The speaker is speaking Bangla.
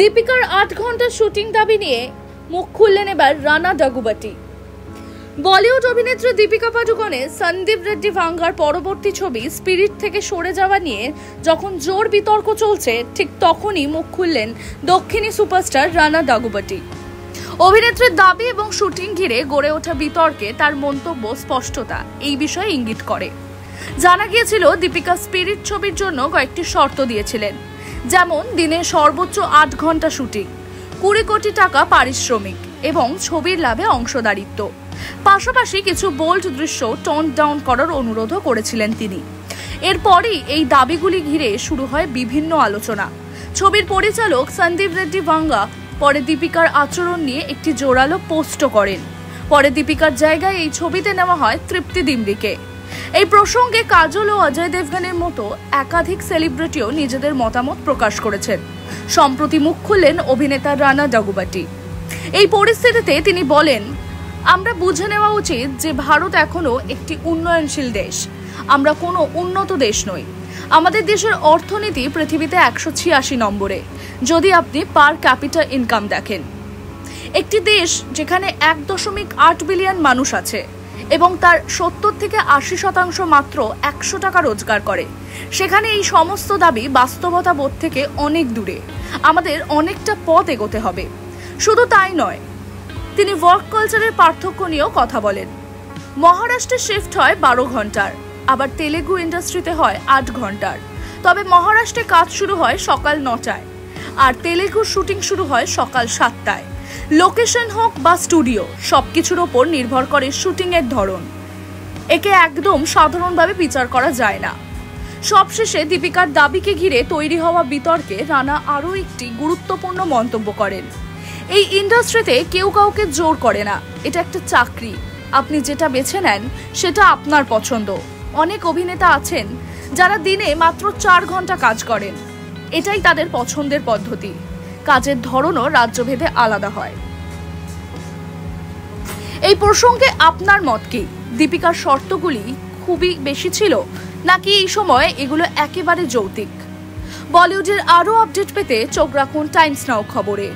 দীপিকার ৮ ঘন্টা শুটিং দাবি নিয়ে মুখ খুললেন এবার রানা ডাগুবাটি। বলিউড অভিনেত্রী দীপিকা পাডুকোনের সন্দীপ রেড্ডি ভাঙ্গার পরবর্তী ছবি স্পিরিট থেকে সরে যাওয়া নিয়ে যখন জোর বিতর্ক চলছে, ঠিক তখনই মুখ খুললেন দক্ষিণী সুপারস্টার রানা ডাগুবাটি। অভিনেত্রীর দাবি এবং শুটিং ঘিরে গড়ে ওঠা বিতর্কে তার মন্তব্য স্পষ্টতা এই বিষয়ে ইঙ্গিত করে। জানা গিয়েছিল, দীপিকা স্পিরিট ছবির জন্য কয়েকটি শর্ত দিয়েছিলেন, যেমন দিনে সর্বোচ্চ ৮ ঘন্টা শুটিং, ২০ কোটি টাকা পারিশ্রমিক এবং ছবির লাভে অংশদারিত্ব। পাশাপাশি কিছু বোল্ড দৃশ্য টোন ডাউন করার অনুরোধও করেছিলেন তিনি। এরপরই এই দাবিগুলি ঘিরে শুরু হয় বিভিন্ন আলোচনা। ছবির পরিচালক সন্দীপ রেড্ডি ভাঙ্গা পরে দীপিকার আচরণ নিয়ে একটি জোরালো পোস্টও করেন। পরে দীপিকার জায়গায় এই ছবিতে নেওয়া হয় তৃপ্তি ডিমরিকে। এই প্রসঙ্গে কাজল ও অজয় দেবগনের মতো একাধিক সেলিব্রিটিও নিজেদের মতামত প্রকাশ করেছেন। সম্প্রতি মুখ খুললেন অভিনেতা রানা ডাগুবাটি। এই পরিস্থিতিতে তিনি বলেন, আমরা বুঝে নেওয়া উচিত যে ভারত এখনো একটি উন্নয়নশীল দেশ, আমরা কোনো উন্নত দেশ নই। আমাদের দেশের অর্থনীতি পৃথিবীতে ১৮৬ নম্বরে যদি আপনি পার ক্যাপিটা ইনকাম দেখেন। একটি দেশ যেখানে ১.৮ বিলিয়ন মানুষ আছে এবং তার ৭০ থেকে ৮০% মাত্র ১০০ টাকা রোজগার করে, সেখানে এই সমস্ত দাবি বাস্তবতা বোধ থেকে অনেক দূরে। আমাদের অনেকটা পথ এগোতে হবে। শুধু তাই নয়, তিনি ওয়ার্ক কালচারের পার্থক্য নিয়েও কথা বলেন। মহারাষ্ট্রে শিফট হয় ১২ ঘন্টার, আবার তেলেগু ইন্ডাস্ট্রিতে হয় ৮ ঘন্টার। তবে মহারাষ্ট্রে কাজ শুরু হয় সকাল ৯টায় আর তেলেগুর শুটিং শুরু হয় সকাল ৭টায়। লোকেশন হোক বা স্টুডিও, সবকিছুর ওপর নির্ভর করে শুটিং এর ধরন। একে একদম সাধারণভাবে বিচার করা যায় না। সবশেষে দীপিকার দাবিকে ঘিরে তৈরি হওয়া বিতর্কে রানা আরও একটি গুরুত্বপূর্ণ মন্তব্য করেন। এই ইন্ডাস্ট্রিতে কেউ কাউকে জোর করে না, এটা একটা চাকরি। আপনি যেটা বেছে নেন সেটা আপনার পছন্দ। অনেক অভিনেতা আছেন যারা দিনে মাত্র ৪ ঘন্টা কাজ করেন, এটাই তাদের পছন্দের পদ্ধতি। কাজের ধরনও রাজ্যভেদে আলাদা হয়। এই প্রসঙ্গে আপনার মত কি? দীপিকার শর্তগুলি খুবই বেশি ছিল নাকি এই সময় এগুলো একেবারে যৌক্তিক? বলিউডের আরও আপডেট পেতে চোখ রাখুন টাইমস নাও খবরে।